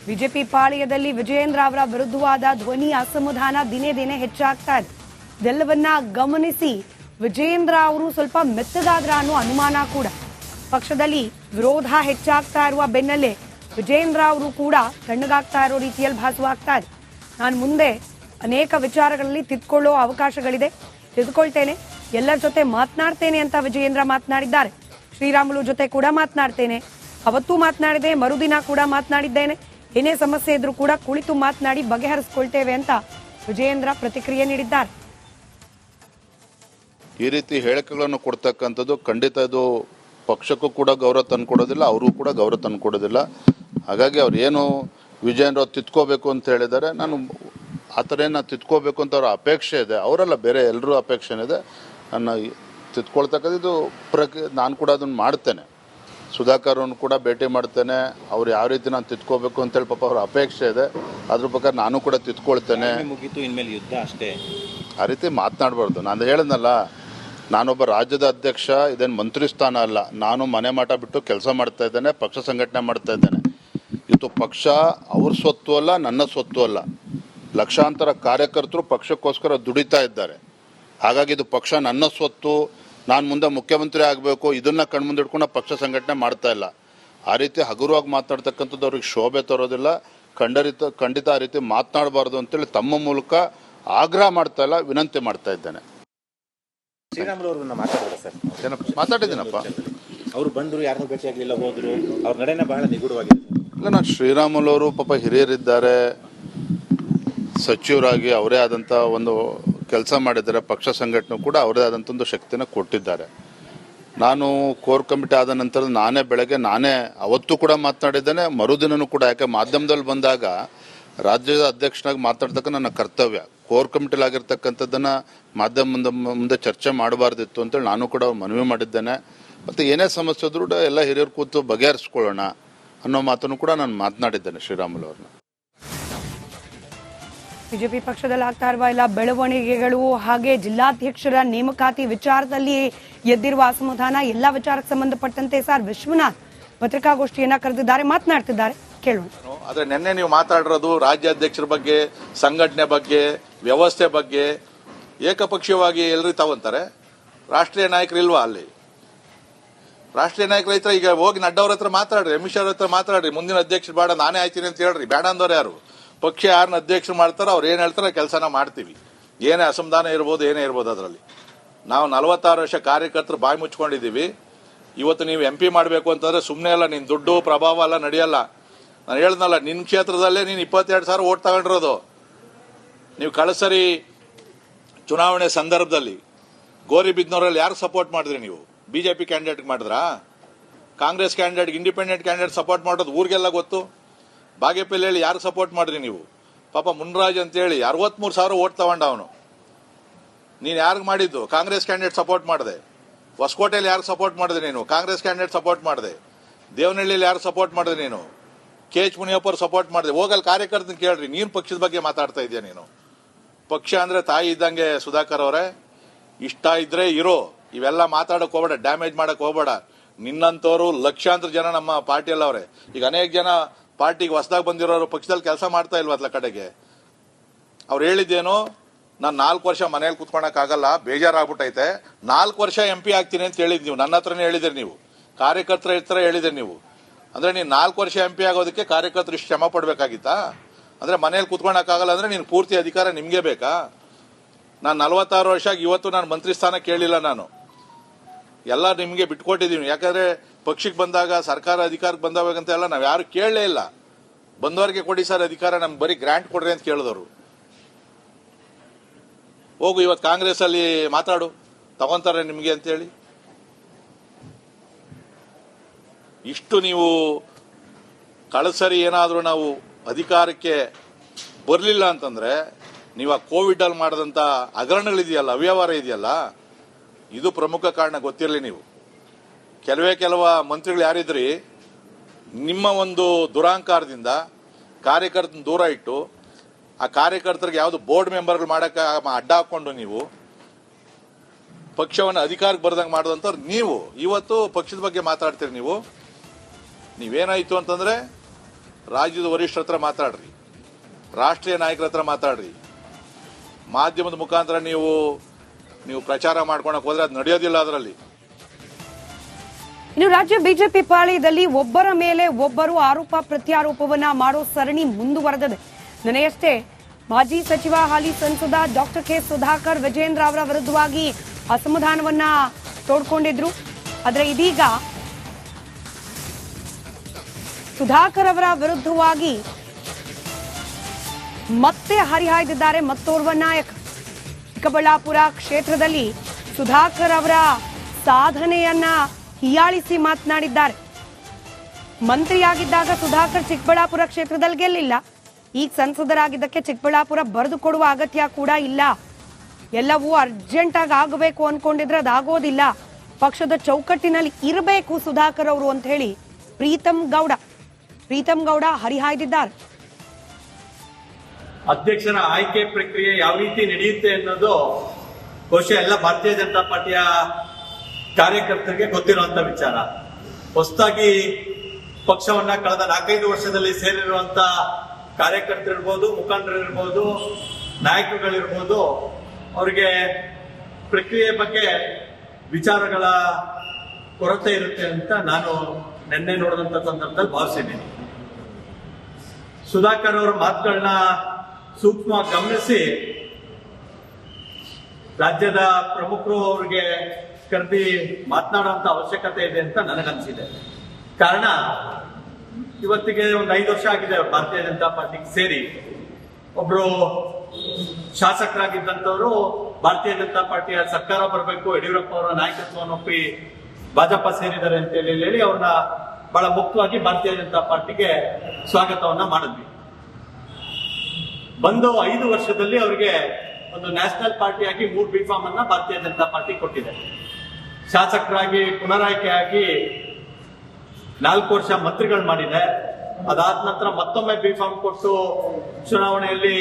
BJP ಪಾಳ್ಯದಲ್ಲಿ Vijayendra ಅವರ ವಿರುದ್ಧವಾದ ಧ್ವನಿ ಅಸಮಾಧಾನ ದಿನೇ ದಿನೇ ಹೆಚ್ಚಾಗ್ತಾ ಇದೆ. ಇದೆಲ್ಲವನ್ನ ಗಮನಿಸಿ ವಿಜಯೇಂದ್ರ ಅವರು ಸ್ವಲ್ಪ ಮೆತ್ತಗಾದ್ರ ಅನ್ನೋ ಅನುಮಾನ ಕೂಡ. ಪಕ್ಷದಲ್ಲಿ ವಿರೋಧ ಹೆಚ್ಚಾಗ್ತಾ ಇರುವ ಬೆನ್ನಲ್ಲೇ ವಿಜಯೇಂದ್ರ ಅವರು ಕೂಡ ತಣ್ಣಗಾಗ್ತಾ ಇರೋ ರೀತಿಯಲ್ಲಿ ಭಾಸವಾಗ್ತಾ ಇದೆ. ನಾನು ಮುಂದೆ ಅನೇಕ ವಿಚಾರಗಳಲ್ಲಿ ತಿದ್ಕೊಳ್ಳೋ ಅವಕಾಶಗಳಿದೆ, ತಿದ್ಕೊಳ್ತೇನೆ, ಎಲ್ಲರ ಜೊತೆ ಮಾತನಾಡ್ತೇನೆ ಅಂತ ವಿಜಯೇಂದ್ರ ಮಾತನಾಡಿದ್ದಾರೆ. ಶ್ರೀರಾಮುಲು ಜೊತೆ ಕೂಡ ಮಾತನಾಡ್ತೇನೆ, ಅವತ್ತೂ ಮಾತನಾಡಿದೆ, ಮರುದಿನ ಕೂಡ ಮಾತನಾಡಿದ್ದೇನೆ, ಏನೇ ಸಮಸ್ಯೆ ಇದ್ರೂ ಕೂಡ ಕುಳಿತು ಮಾತನಾಡಿ ಬಗೆಹರಿಸಿಕೊಳ್ತೇವೆ ಅಂತ ವಿಜಯೇಂದ್ರ ಪ್ರತಿಕ್ರಿಯೆ ನೀಡಿದ್ದಾರೆ. ಈ ರೀತಿ ಹೇಳಿಕೆಗಳನ್ನು ಕೊಡ್ತಕ್ಕಂಥದ್ದು ಖಂಡಿತ ಇದು ಪಕ್ಷಕ್ಕೂ ಕೂಡ ಗೌರವ ತಂದುಕೊಡೋದಿಲ್ಲ, ಅವ್ರಿಗೂ ಕೂಡ ಗೌರವ ತಂದುಕೊಡೋದಿಲ್ಲ. ಹಾಗಾಗಿ ಅವ್ರು ಏನು ವಿಜಯೇಂದ್ರ ಅವ್ರು ತಿದ್ಕೋಬೇಕು ಅಂತ ಹೇಳಿದ್ದಾರೆ, ನಾನು ಆ ಥರ ಏನು ತಿದ್ಕೋಬೇಕು ಅಂತ ಅವ್ರ ಅಪೇಕ್ಷೆ ಇದೆ, ಅವರೆಲ್ಲ ಬೇರೆ ಎಲ್ಲರೂ ಅಪೇಕ್ಷೆ ಇದೆ. ನನ್ನ ತಿದ್ಕೊಳ್ತಕ್ಕಂಥದ್ದು ನಾನು ಕೂಡ ಅದನ್ನು ಮಾಡ್ತೇನೆ. ಸುಧಾಕರ್ ಅವ್ರನ್ನು ಕೂಡ ಭೇಟಿ ಮಾಡ್ತೇನೆ, ಅವ್ರು ಯಾವ ರೀತಿ ನಾನು ತಿದ್ಕೋಬೇಕು ಅಂತೇಳಿ ಪಾಪ ಅವ್ರ ಅಪೇಕ್ಷೆ ಇದೆ, ಅದ್ರ ಪ್ರಕಾರ ನಾನು ಕೂಡ ತಿದ್ಕೊಳ್ತೇನೆ. ಮುಗೀತು, ಇನ್ಮೇಲೆ ಯುದ್ಧ ಅಷ್ಟೇ, ಆ ರೀತಿ ಮಾತನಾಡಬಾರ್ದು. ನಾನು ಹೇಳಿದ್ನಲ್ಲ, ನಾನೊಬ್ಬ ರಾಜ್ಯದ ಅಧ್ಯಕ್ಷ, ಇದೇನು ಮಂತ್ರಿ ಸ್ಥಾನ ಅಲ್ಲ. ನಾನು ಮನೆ ಮಾಟ ಬಿಟ್ಟು ಕೆಲಸ ಮಾಡ್ತಾ ಇದ್ದೇನೆ, ಪಕ್ಷ ಸಂಘಟನೆ ಮಾಡ್ತಾ ಇದ್ದೇನೆ. ಇದು ಪಕ್ಷ ಅವ್ರ ಸ್ವತ್ತು ಅಲ್ಲ, ನನ್ನ ಸ್ವತ್ತು ಅಲ್ಲ. ಲಕ್ಷಾಂತರ ಕಾರ್ಯಕರ್ತರು ಪಕ್ಷಕ್ಕೋಸ್ಕರ ದುಡಿತಾ ಇದ್ದಾರೆ. ಹಾಗಾಗಿ ಇದು ಪಕ್ಷ ನನ್ನ ಸ್ವತ್ತು, ನಾನು ಮುಂದೆ ಮುಖ್ಯಮಂತ್ರಿ ಆಗಬೇಕು, ಇದನ್ನು ಕಣ್ಮುಂದಿಟ್ಕೊಂಡು ಪಕ್ಷ ಸಂಘಟನೆ ಮಾಡ್ತಾ ಇಲ್ಲ. ಆ ರೀತಿ ಹಗುರವಾಗಿ ಮಾತನಾಡ್ತಕ್ಕಂಥದ್ದು ಅವ್ರಿಗೆ ಶೋಭೆ ತರೋದಿಲ್ಲ. ಖಂಡಿತ ಆ ರೀತಿ ಮಾತನಾಡಬಾರ್ದು ಅಂತೇಳಿ ತಮ್ಮ ಮೂಲಕ ಆಗ್ರಹ ಮಾಡ್ತಾ ಇಲ್ಲ, ವಿನಂತಿ ಮಾಡ್ತಾ ಇದ್ದೇನೆ. ಶ್ರೀರಾಮುಲು ಅವ್ರನ್ನ ಮಾತಾಡಿದ್ರ ಸರ್? ಮಾತಾಡಿದ್ದೀನಪ್ಪ. ಅವರು ಬಂದರು, ಯಾರನ್ನೂ ಭೇಟಿ ಆಗಲಿಲ್ಲ, ಹೋದ್ರು. ಅವ್ರ ನಡೆನೇ ಬಹಳ ನಿಗೂಢವಾಗಿದೆ. ಇಲ್ಲ, ನಾನು ಶ್ರೀರಾಮುಲು ಅವರು ಪಾಪ ಹಿರಿಯರಿದ್ದಾರೆ, ಸಚಿವರಾಗಿ ಅವರೇ ಆದಂಥ ಒಂದು ಕೆಲಸ ಮಾಡಿದ್ದಾರೆ. ಪಕ್ಷ ಸಂಘಟನೆ ಕೂಡ ಅವರೇ ಆದಂಥ ಒಂದು ಶಕ್ತಿನ ಕೊಟ್ಟಿದ್ದಾರೆ. ನಾನು ಕೋರ್ ಕಮಿಟಿ ಆದ ನಂತರ ನಾನೇ ಅವತ್ತು ಕೂಡ ಮಾತನಾಡಿದ್ದೇನೆ, ಮರುದಿನನೂ ಕೂಡ. ಯಾಕೆ ಮಾಧ್ಯಮದಲ್ಲಿ ಬಂದಾಗ ರಾಜ್ಯದ ಅಧ್ಯಕ್ಷನಾಗಿ ಮಾತಾಡ್ತಕ್ಕ ನನ್ನ ಕರ್ತವ್ಯ. ಕೋರ್ ಕಮಿಟಿಲಿ ಆಗಿರ್ತಕ್ಕಂಥದ್ದನ್ನು ಮಾಧ್ಯಮ ಮುಂದೆ ಚರ್ಚೆ ಮಾಡಬಾರ್ದಿತ್ತು ಅಂತೇಳಿ ನಾನು ಕೂಡ ಮನವಿ ಮಾಡಿದ್ದೇನೆ. ಮತ್ತು ಏನೇ ಸಮಸ್ಯೆ ಇದ್ರೂ ಎಲ್ಲ ಹಿರಿಯರು ಕೂತು ಬಗೆಹರಿಸ್ಕೊಳ್ಳೋಣ ಅನ್ನೋ ಮಾತನ್ನು ಕೂಡ ನಾನು ಮಾತನಾಡಿದ್ದೇನೆ ಶ್ರೀರಾಮುಲು ಅವ್ರನ್ನ. ಬಿಜೆಪಿ ಪಕ್ಷದಲ್ಲಿ ಆಗ್ತಾ ಇರುವ ಎಲ್ಲ ಬೆಳವಣಿಗೆಗಳು ಹಾಗೆ ಜಿಲ್ಲಾಧ್ಯಕ್ಷರ ನೇಮಕಾತಿ ವಿಚಾರದಲ್ಲಿ ಎದ್ದಿರುವ ಅಸಮಾಧಾನ ಎಲ್ಲ ವಿಚಾರಕ್ಕೆ ಸಂಬಂಧಪಟ್ಟಂತೆ ಸರ್ ವಿಶ್ವನಾಥ್ ಪತ್ರಿಕಾಗೋಷ್ಠಿಯನ್ನ ಕರೆದಿದ್ದಾರೆ, ಮಾತನಾಡ್ತಿದ್ದಾರೆ, ಕೇಳೋಣ. ಆದ್ರೆ ನಿನ್ನೆ ನೀವು ಮಾತಾಡಿರೋದು ರಾಜ್ಯಾಧ್ಯಕ್ಷರ ಬಗ್ಗೆ, ಸಂಘಟನೆ ಬಗ್ಗೆ, ವ್ಯವಸ್ಥೆ ಬಗ್ಗೆ ಏಕಪಕ್ಷೀಯವಾಗಿ ಎಲ್ಲರೂ ತಗೊಂತಾರೆ. ರಾಷ್ಟ್ರೀಯ ನಾಯಕರು ಇಲ್ವಾ ಅಲ್ಲಿ? ರಾಷ್ಟ್ರೀಯ ನಾಯಕರ ಹತ್ರ ಈಗ ಹೋಗಿ ನಡ್ಡಾ ಅವ್ರ ಹತ್ರ ಮಾತಾಡ್ರಿ, ಅಮಿತ್ ಶಾ ಅವ್ರ ಹತ್ರ ಮಾತಾಡ್ರಿ, ಮುಂದಿನ ಅಧ್ಯಕ್ಷರು ಬೇಡ ನಾನೇ ಆಯ್ತೀನಿ ಅಂತ ಹೇಳ್ರಿ. ಬೇಡ ಅಂದವ್ರು ಯಾರು? ಪಕ್ಷ ಯಾರನ್ನ ಅಧ್ಯಕ್ಷರು ಮಾಡ್ತಾರೋ ಅವ್ರು ಏನು ಹೇಳ್ತಾರೋ ಕೆಲಸನ ಮಾಡ್ತೀವಿ. ಏನೇ ಅಸಮಾಧಾನ ಇರ್ಬೋದು, ಏನೇ ಇರ್ಬೋದು. ಅದರಲ್ಲಿ ನಾವು 46 ವರ್ಷ ಕಾರ್ಯಕರ್ತರು ಬಾಯಿ ಮುಚ್ಕೊಂಡಿದ್ದೀವಿ. ಇವತ್ತು ನೀವು MP ಮಾಡಬೇಕು ಅಂತಂದ್ರೆ ಸುಮ್ಮನೆ ಅಲ್ಲ, ನಿನ್ನ ದುಡ್ಡು ಪ್ರಭಾವ ಎಲ್ಲ ನಡೆಯಲ್ಲ. ನಾನು ಹೇಳ್ದಲ್ಲ, ನಿನ್ನ ಕ್ಷೇತ್ರದಲ್ಲೇ ನೀನು 22,000 ಓಟ್ ತಗೊಂಡಿರೋದು. ನೀವು ಕಳಸರಿ ಚುನಾವಣೆ ಸಂದರ್ಭದಲ್ಲಿ ಗೋರಿಬಿದ್ನೂರಲ್ಲಿ ಯಾರು ಸಪೋರ್ಟ್ ಮಾಡಿದ್ರಿ? ನೀವು ಬಿಜೆಪಿ ಕ್ಯಾಂಡಿಡೇಟ್ ಮಾಡಿದ್ರಾ? Congress candidate, independent candidate support ಮಾಡೋದು ಊರಿಗೆಲ್ಲ ಗೊತ್ತು. ಬಾಗೇಪಲ್ಲಿಯಲ್ಲಿ ಯಾರು ಸಪೋರ್ಟ್ ಮಾಡಿದ್ರಿ ನೀವು? ಪಾಪ ಮುನ್ರಾಜ್ ಅಂತೇಳಿ 63,000 ಓಟ್ ತಗೊಂಡ ಅವನು. ನೀನು ಯಾರಿಗೆ ಮಾಡಿದ್ದು? ಕಾಂಗ್ರೆಸ್ ಕ್ಯಾಂಡಿಡೇಟ್ ಸಪೋರ್ಟ್ ಮಾಡಿದೆ. ಹೊಸಕೋಟೆಯಲ್ಲಿ ಯಾರು ಸಪೋರ್ಟ್ ಮಾಡಿದೆ ನೀನು? ಕಾಂಗ್ರೆಸ್ ಕ್ಯಾಂಡಿಡೇಟ್ ಸಪೋರ್ಟ್ ಮಾಡಿದೆ. ದೇವನಹಳ್ಳಿಯಲ್ಲಿ ಯಾರು ಸಪೋರ್ಟ್ ಮಾಡಿದೆ ನೀನು? KH ಮುನಿಯಪ್ಪರು ಸಪೋರ್ಟ್ ಮಾಡಿದೆ. ಹೋಗಲ್ಲಿ ಕಾರ್ಯಕರ್ತನ ಕೇಳ್ರಿ. ನೀನು ಪಕ್ಷದ ಬಗ್ಗೆ ಮಾತಾಡ್ತಾ ಇದೆಯಾ ನೀನು? ಪಕ್ಷ ಅಂದ್ರೆ ತಾಯಿ ಇದ್ದಂಗೆ ಸುಧಾಕರ್ ಅವರೇ. ಇಷ್ಟ ಇದ್ರೆ ಇರೋ, ಇವೆಲ್ಲ ಮಾತಾಡಕ್ ಹೋಗ್ಬೇಡ, ಡ್ಯಾಮೇಜ್ ಮಾಡಕ್ ಹೋಗ್ಬೇಡ. ನಿನ್ನಂತವ್ರು ಲಕ್ಷಾಂತರ ಜನ ನಮ್ಮ ಪಾರ್ಟಿಯಲ್ಲಿ ಅವರೇ. ಈಗ ಅನೇಕ ಜನ ಪಾರ್ಟಿಗೆ ಹೊಸದಾಗಿ ಬಂದಿರೋರು ಪಕ್ಷದಲ್ಲಿ ಕೆಲಸ ಮಾಡ್ತಾ ಇಲ್ವಲ್ಲ ಕಡೆಗೆ. ಅವ್ರು ಹೇಳಿದ್ದೇನು, ನಾನು 4 ವರ್ಷ ಮನೇಲಿ ಕುತ್ಕೊಳಕ್ಕಾಗಲ್ಲ, ಬೇಜಾರಾಗ್ಬಿಟ್ಟೈತೆ, 4 ವರ್ಷ MP ಆಗ್ತೀನಿ ಅಂತ ಹೇಳಿದ್ ನೀವು. ನನ್ನ ಹತ್ರನೇ ಹೇಳಿದಿರಿ ನೀವು, ಕಾರ್ಯಕರ್ತರ ಹತ್ರ ಹೇಳಿದಿರಿ ನೀವು. ಅಂದ್ರೆ ನೀನು 4 ವರ್ಷ MP ಆಗೋದಕ್ಕೆ ಕಾರ್ಯಕರ್ತರು ಇಷ್ಟು ಶ್ರಮ ಪಡ್ಬೇಕಾಗಿತ್ತಾ? ಅಂದ್ರೆ ಮನೇಲಿ ಕುತ್ಕೊಳಕ್ಕಾಗಲ್ಲ ಅಂದ್ರೆ ನೀನು ಪೂರ್ತಿ ಅಧಿಕಾರ ನಿಮ್ಗೆ ಬೇಕಾ? ನಾನು 46 ವರ್ಷ ಇವತ್ತು ನಾನು ಮಂತ್ರಿ ಸ್ಥಾನ ಕೇಳಿಲ್ಲ. ನಾನು ಎಲ್ಲ ನಿಮ್ಗೆ ಬಿಟ್ಕೊಟ್ಟಿದೀನಿ. ಯಾಕಂದ್ರೆ ಪಕ್ಷಕ್ಕೆ ಬಂದಾಗ, ಸರ್ಕಾರ ಅಧಿಕಾರಕ್ಕೆ ಬಂದಾಗಂತ ಎಲ್ಲ ನಾವು ಯಾರು ಕೇಳಲೇ ಇಲ್ಲ. ಬಂದವರಿಗೆ ಕೊಡಿ ಸರ್ ಅಧಿಕಾರ, ನಮ್ಗೆ ಬರೀ ಗ್ರಾಂಟ್ ಕೊಡ್ರಿ ಅಂತ ಕೇಳಿದವರು. ಹೋಗು ಇವತ್ತು ಕಾಂಗ್ರೆಸ್ ಅಲ್ಲಿ ಮಾತಾಡು, ತಗೊಂತಾರೆ ನಿಮ್ಗೆ ಅಂತೇಳಿ. ಇಷ್ಟು ನೀವು ಕಳಸರಿ ಏನಾದರೂ ನಾವು ಅಧಿಕಾರಕ್ಕೆ ಬರಲಿಲ್ಲ ಅಂತಂದ್ರೆ, ನೀವು ಆ ಕೋವಿಡ್ ಅಲ್ಲಿ ಮಾಡಿದಂತ ಹಗರಣಗಳಿದೆಯಲ್ಲ, ಅವ್ಯವಹಾರ ಇದೆಯಲ್ಲ, ಇದು ಪ್ರಮುಖ ಕಾರಣ. ಗೊತ್ತಿರಲಿ ನೀವು. ಕೆಲವ ಮಂತ್ರಿಗಳು ಯಾರಿದ್ರಿ, ನಿಮ್ಮ ಒಂದು ದುರಾಂಕಾರದಿಂದ ಕಾರ್ಯಕರ್ತನ ದೂರ ಇಟ್ಟು, ಆ ಕಾರ್ಯಕರ್ತರಿಗೆ ಯಾವುದು ಬೋರ್ಡ್ ಮೆಂಬರ್ಗಳು ಮಾಡಕ್ಕೆ ಅಡ್ಡ ಹಾಕೊಂಡು ನೀವು ಪಕ್ಷವನ್ನು ಅಧಿಕಾರಕ್ಕೆ ಬರ್ದಂಗೆ ಮಾಡಿದಂಥವ್ರು ನೀವು ಇವತ್ತು ಪಕ್ಷದ ಬಗ್ಗೆ ಮಾತಾಡ್ತೀರಿ. ನೀವೇನಾಯ್ತು ಅಂತಂದ್ರೆ ರಾಜ್ಯದ ವರಿಷ್ಠರ ಹತ್ರ ಮಾತಾಡ್ರಿ, ರಾಷ್ಟ್ರೀಯ ನಾಯಕರ ಹತ್ರ ಮಾತಾಡ್ರಿ. ಮಾಧ್ಯಮದ ಮುಖಾಂತರ ನೀವು ಪ್ರಚಾರ ಮಾಡ್ಕೊಳಕ್ ಹೋದ್ರೆ ಅದು ನಡೆಯೋದಿಲ್ಲ. ಅದರಲ್ಲಿ ಇನ್ನು ರಾಜ್ಯ ಬಿಜೆಪಿ ಪಾಳ್ಯದಲ್ಲಿ ಒಬ್ಬರ ಮೇಲೆ ಒಬ್ಬರು ಆರೋಪ ಪ್ರತ್ಯಾರೋಪವನ್ನ ಮಾಡೋ ಸರಣಿ ಮುಂದುವರೆದಿದೆ. ನೆನೆಯಷ್ಟೇ ಮಾಜಿ ಸಚಿವ ಹಾಲಿ ಸಂಸದ ಡಾಕ್ಟರ್ ಕೆ ಸುಧಾಕರ್ ವಿಜಯೇಂದ್ರ ಅವರ ವಿರುದ್ಧವಾಗಿ ಅಸಮಾಧಾನವನ್ನ ತೋಡ್ಕೊಂಡಿದ್ರು. ಆದರೆ ಇದೀಗ ಸುಧಾಕರ್ ಅವರ ವಿರುದ್ಧವಾಗಿ ಮತ್ತೆ ಹರಿಹಾಯ್ದಿದ್ದಾರೆ ಮತ್ತೋರ್ವ ನಾಯಕ. ಚಿಕ್ಕಬಳ್ಳಾಪುರ ಕ್ಷೇತ್ರದಲ್ಲಿ ಸುಧಾಕರ್ ಅವರ ಸಾಧನೆಯನ್ನ ಹೀಯಾಳಿಸಿ ಮಾತನಾಡಿದ್ದಾರೆ. ಮಂತ್ರಿಯಾಗಿದ್ದಾಗ ಸುಧಾಕರ್ ಚಿಕ್ಕಬಳ್ಳಾಪುರ ಕ್ಷೇತ್ರದಲ್ಲಿ ಗೆಲ್ಲಿಲ್ಲ. ಈಗ ಸಂಸದರಾಗಿದ್ದಕ್ಕೆ ಚಿಕ್ಕಬಳ್ಳಾಪುರ ಬರೆದುಕೊಡುವ ಅಗತ್ಯ ಕೂಡ ಇಲ್ಲ. ಎಲ್ಲವೂ ಅರ್ಜೆಂಟ್ ಆಗಿ ಆಗಬೇಕು ಅನ್ಕೊಂಡಿದ್ರೆ ಅದಾಗೋದಿಲ್ಲ. ಪಕ್ಷದ ಚೌಕಟ್ಟಿನಲ್ಲಿ ಇರಬೇಕು ಸುಧಾಕರ್ ಅವರು ಅಂತ ಹೇಳಿ ಪ್ರೀತಂ ಗೌಡ ಹರಿಹಾಯ್ದಿದ್ದಾರೆ. ಅಧ್ಯಕ್ಷರ ಆಯ್ಕೆ ಪ್ರಕ್ರಿಯೆ ಯಾವ ರೀತಿ ನಡೆಯುತ್ತೆ ಅನ್ನೋದು ಬಹುಶಃ ಎಲ್ಲ ಭಾರತೀಯ ಜನತಾ ಪಾರ್ಟಿಯ ಕಾರ್ಯಕರ್ತರಿಗೆ ಗೊತ್ತಿರುವಂತ ವಿಚಾರ. ಹೊಸದಾಗಿ ಪಕ್ಷವನ್ನ ಕಳೆದ 4-5 ವರ್ಷದಲ್ಲಿ ಸೇರಿರುವಂತ ಕಾರ್ಯಕರ್ತರಿರ್ಬೋದು, ಮುಖಂಡರಿರ್ಬೋದು, ನಾಯಕರುಗಳಿರ್ಬೋದು, ಅವರಿಗೆ ಪ್ರಕ್ರಿಯೆ ಬಗ್ಗೆ ವಿಚಾರಗಳ ಕೊರತೆ ಇರುತ್ತೆ ಅಂತ ನಾನು ನಿನ್ನೆ ನೋಡಿದಂತ ಸಂದರ್ಭದಲ್ಲಿ ಭಾವಿಸಿದ್ದೀನಿ. ಸುಧಾಕರ್ ಅವರ ಮಾತುಗಳನ್ನ ಸೂಕ್ಷ್ಮವಾಗಿ ಗಮನಿಸಿ ರಾಜ್ಯದ ಪ್ರಮುಖರು ಅವರಿಗೆ ಕರೆದಿ ಮಾತನಾಡುವಂತ ಅವಶ್ಯಕತೆ ಇದೆ ಅಂತ ನನಗನ್ಸಿದೆ. ಕಾರಣ ಇವತ್ತಿಗೆ ಒಂದು 5 ವರ್ಷ ಆಗಿದೆ ಭಾರತೀಯ ಜನತಾ ಪಾರ್ಟಿಗೆ ಸೇರಿ. ಒಬ್ರು ಶಾಸಕರಾಗಿದ್ದಂಥವ್ರು ಭಾರತೀಯ ಜನತಾ ಪಾರ್ಟಿಯ ಸರ್ಕಾರ ಬರಬೇಕು, ಯಡಿಯೂರಪ್ಪ ಅವರ ನಾಯಕತ್ವವನ್ನು ಒಪ್ಪಿ ಭಾಜಪ ಸೇರಿದ್ದಾರೆ ಅಂತ ಹೇಳಿ ಅವ್ರನ್ನ ಬಹಳ ಮುಖ್ಯವಾಗಿ ಭಾರತೀಯ ಜನತಾ ಪಾರ್ಟಿಗೆ ಸ್ವಾಗತವನ್ನ ಮಾಡಿದ್ವಿ. ಬಂದು 5 ವರ್ಷದಲ್ಲಿ ಅವರಿಗೆ ಒಂದು ನ್ಯಾಷನಲ್ ಪಾರ್ಟಿಯಾಗಿ 3 ಬಿಫಾರ್ಮ್ ಅನ್ನ ಭಾರತೀಯ ಜನತಾ ಪಾರ್ಟಿ ಕೊಟ್ಟಿದೆ. ಶಾಸಕರಾಗಿ ಪುನರಾಯ್ಕೆಯಾಗಿ 4 ವರ್ಷ ಮಂತ್ರಿಗಳು ಮಾಡಿದೆ. ಅದಾದ ನಂತರ ಮತ್ತೊಮ್ಮೆ ಬಿಫಾರ್ಮ್ ಕೊಟ್ಟು ಚುನಾವಣೆಯಲ್ಲಿ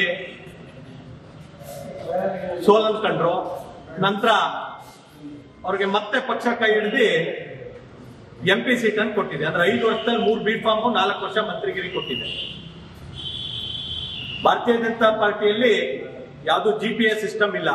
ಸೋಲಂದ್ಕೊಂಡ್ರು. ನಂತರ ಅವ್ರಿಗೆ ಮತ್ತೆ ಪಕ್ಷ ಕೈ ಹಿಡಿದು MP ಸೀಟ್ ಅನ್ನು ಕೊಟ್ಟಿದೆ. ಅಂದ್ರೆ 5 ವರ್ಷದಲ್ಲಿ 3 ಬಿಫಾರ್ಮ್ 4 ವರ್ಷ ಮಂತ್ರಿಗಿರಿ ಕೊಟ್ಟಿದೆ. ಭಾರತೀಯ ಜನತಾ ಪಾರ್ಟಿಯಲ್ಲಿ ಯಾವುದು GPS ಸಿಸ್ಟಮ್ ಇಲ್ಲ.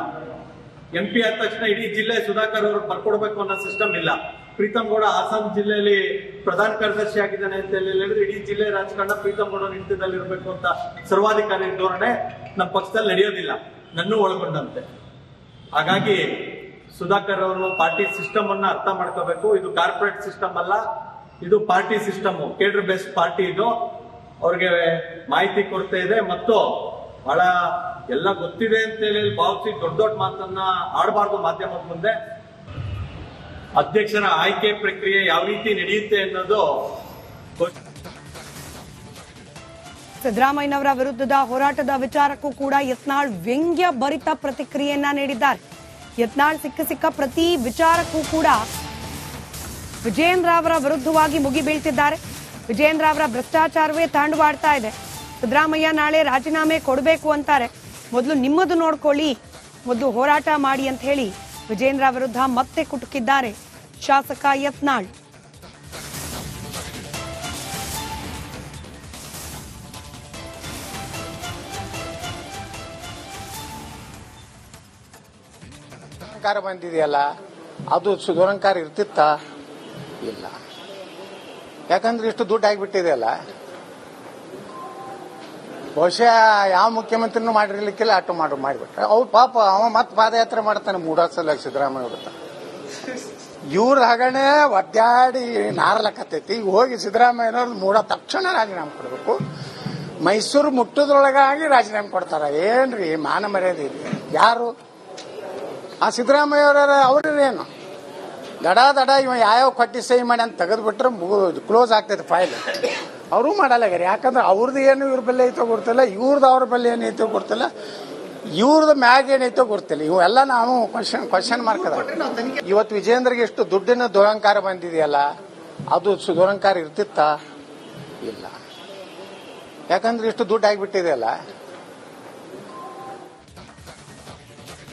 MP ಆದ ತಕ್ಷಣ ಇಡೀ ಜಿಲ್ಲೆ ಸುಧಾಕರ್ ಅವರು ಬರ್ಕೊಡ್ಬೇಕು ಅನ್ನೋ ಸಿಸ್ಟಮ್ ಇಲ್ಲ. ಪ್ರೀತಂ ಗೌಡ ಹಾಸನ ಜಿಲ್ಲೆಯಲ್ಲಿ ಪ್ರಧಾನ ಕಾರ್ಯದರ್ಶಿ ಆಗಿದ್ದಾನೆ ಅಂತ ಹೇಳಿದ್ರೆ ಇಡೀ ಜಿಲ್ಲೆ ರಾಜಕಾರಣ ಪ್ರೀತಂ ಗೌಡ ನಿಂತದಲ್ಲಿ ಇರಬೇಕು ಅಂತ ಸರ್ವಾಧಿಕಾರಿ ಧೋರಣೆ ನಮ್ಮ ಪಕ್ಷದಲ್ಲಿ ನಡೆಯೋದಿಲ್ಲ, ನನ್ನೂ ಒಳಗೊಂಡಂತೆ. ಹಾಗಾಗಿ ಸುಧಾಕರ್ ಅವರು ಪಾರ್ಟಿ ಸಿಸ್ಟಮ್ ಅನ್ನ ಅರ್ಥ ಮಾಡ್ಕೋಬೇಕು. ಇದು ಕಾರ್ಪೊರೇಟ್ ಸಿಸ್ಟಮ್ ಅಲ್ಲ, ಇದು party system, cadre based party. ಇದು ಅವ್ರಿಗೆ ಮಾಹಿತಿ ಕೊರತೆ ಇದೆ ಮತ್ತು ಬಹಳ ಎಲ್ಲ ಗೊತ್ತಿದೆ ಅಂತ ಹೇಳಿ ಭಾವಿಸಿ ದೊಡ್ಡ ಮಾತನ್ನ ಆಡಬಾರ್ದು ಮಾಧ್ಯಮದ ಮುಂದೆ. ಅಧ್ಯಕ್ಷರ ಆಯ್ಕೆ ಪ್ರಕ್ರಿಯೆ ಯಾವ ರೀತಿ ನಡೆಯುತ್ತೆ ಅನ್ನೋದು ಸಿದ್ದರಾಮಯ್ಯನವರ ವಿರುದ್ಧದ ಹೋರಾಟದ ವಿಚಾರಕ್ಕೂ ಕೂಡ ಯತ್ನಾಳ್ ವ್ಯಂಗ್ಯ ಭರಿತ ಪ್ರತಿಕ್ರಿಯೆಯನ್ನ ನೀಡಿದ್ದಾರೆ. ಯತ್ನಾಳ್ ಸಿಕ್ಕ ಪ್ರತಿ ವಿಚಾರಕ್ಕೂ ಕೂಡ ವಿಜಯೇಂದ್ರ ಅವರ ವಿರುದ್ಧವಾಗಿ ಮುಗಿ ಬೀಳ್ತಿದ್ದಾರೆ. ವಿಜಯೇಂದ್ರ ಅವರ ಭ್ರಷ್ಟಾಚಾರವೇ ತಾಂಡವಾಡ್ತಾ ಇದೆ. ಸಿದ್ದರಾಮಯ್ಯ ನಾಳೆ ರಾಜೀನಾಮೆ ಕೊಡಬೇಕು ಅಂತಾರೆ. ಮೊದಲು ನಿಮ್ಮದು ನೋಡ್ಕೊಳ್ಳಿ, ಮೊದಲು ಹೋರಾಟ ಮಾಡಿ ಅಂತ ಹೇಳಿ ವಿಜಯೇಂದ್ರ ವಿರುದ್ಧ ಮತ್ತೆ ಕುಟುಕಿದ್ದಾರೆ ಶಾಸಕ ಯತ್ನಾಳ್. ದುರಂಕಾರ ಬಂದಿದೆಯಲ್ಲ, ಅದು ದುರಂಕಾರ ಇರ್ತಿತ್ತ? ಇಲ್ಲ. ಯಾಕಂದ್ರೆ ಇಷ್ಟು ದುಡ್ಡು ಆಗಿಬಿಟ್ಟಿದೆಯಲ್ಲ. ಬಹುಶಃ ಯಾವ ಮುಖ್ಯಮಂತ್ರಿನೂ ಮಾಡಿರ್ಲಿಕ್ಕಿಲ್ಲ, ಅಟ್ಟು ಮಾಡಿಬಿಟ್ರೆ ಅವ್ರು ಪಾಪ ಅವ ಮತ್ತೆ ಪಾದಯಾತ್ರೆ ಮಾಡ್ತಾನೆ 3 ಸಲ ಸಿದ್ದರಾಮಯ್ಯ ಬಿಡ್ತಾನೆ. ಇವ್ರ ಹಗಣೆ ಒದ್ದಾಡಿ ನಾರ್ಲಕತ್ತೈತಿ. ಈಗ ಹೋಗಿ ಸಿದ್ದರಾಮಯ್ಯನವ್ರು 3 ತಕ್ಷಣ ರಾಜೀನಾಮೆ ಕೊಡಬೇಕು. ಮೈಸೂರು ಮುಟ್ಟದ್ರೊಳಗಾಗಿ ರಾಜೀನಾಮೆ ಕೊಡ್ತಾರ. ಏನ್ರಿ ಮಾನ ಮರ್ಯಾದೆ ಇದೆ? ಯಾರು ಆ ಸಿದ್ದರಾಮಯ್ಯ ಅವ್ರೇನು ದಡ ಇವ ಯಾವ ಕೊಟ್ಟಿ ಸಹಿ ಮಾಡಿ ಅಂತ ತೆಗೆದ್ಬಿಟ್ರೆ ಕ್ಲೋಸ್ ಆಗ್ತೈತೆ ಫೈಲ್. ಅವರು ಮಾಡಲ್ಲಾಗ್ಯಾರ. ಯಾಕಂದ್ರೆ ಅವ್ರದ್ದು ಏನು ಇವ್ರ ಬೆಲೆ ಐತೋ ಗೊತ್ತಿಲ್ಲ, ಇವ್ರದ್ದು ಅವ್ರ ಬೆಲೆ ಏನೈತೋ ಗೊತ್ತಿಲ್ಲ, ಇವ್ರದ್ದು ಮ್ಯಾಗ ಏನೈತೋ ಗೊತ್ತಿಲ್ಲ. ಇವೆಲ್ಲ ನಾವು ಕ್ವಶನ್ ಮಾರ್ಕ್ ಅದ. ಇವತ್ತು ವಿಜೇಂದ್ರಗೆ ಎಷ್ಟು ದುಡ್ಡಿನ ದುರಂಕಾರ ಬಂದಿದೆಯಲ್ಲ, ಅದು ದುರಂಕಾರ ಇರ್ತಿತ್ತ? ಇಲ್ಲ. ಯಾಕಂದ್ರೆ ಇಷ್ಟು ದುಡ್ಡು ಆಗಿಬಿಟ್ಟಿದೆಯಲ್ಲ.